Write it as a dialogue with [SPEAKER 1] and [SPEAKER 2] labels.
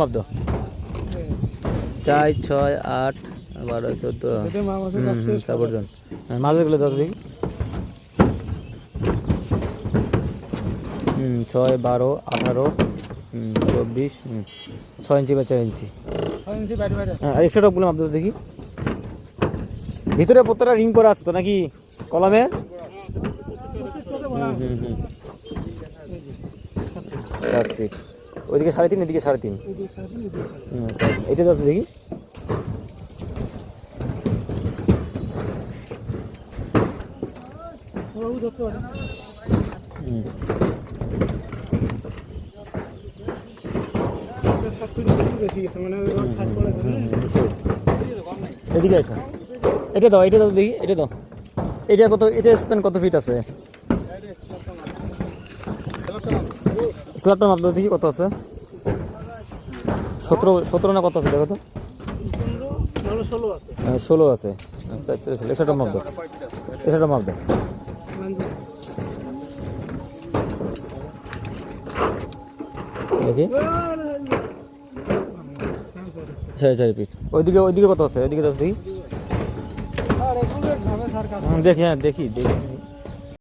[SPEAKER 1] মাপ দাও। 4 6 8 12 14 সাবর্জন মাঝেগুলো দাও দেখি। 6 12 18 24 6 ইঞ্চি বা 4 ইঞ্চি।
[SPEAKER 2] 6 ইঞ্চি বাইরে বাইরে আছে।
[SPEAKER 1] আর এক্সট্রা টপগুলো মাপ দাও দেখি। ভিতরে প্রত্যেকটা রিং করা আছে তো নাকি কলামে? 7 ফিট। ওইদিকে 3.5 এদিকে 3.5। এটা দাও দেখি। এদিকে আছে। এটা দাও দেখি, এটা দাও। এটা কত, এটা স্প্যান কত ফিট আছে? স্ল্যাবটা মাপ দাও দেখি কত আছে। 17 না কত আছে দেখো তো। 16 আছে। আচ্ছা এসবটা মাপ দাও, এসবটা মাপ দাও। দেখি 4.5 ফিট। ওইদিকে কত আছে? ওইদিকে দেখি। দেখি, হ্যাঁ দেখি।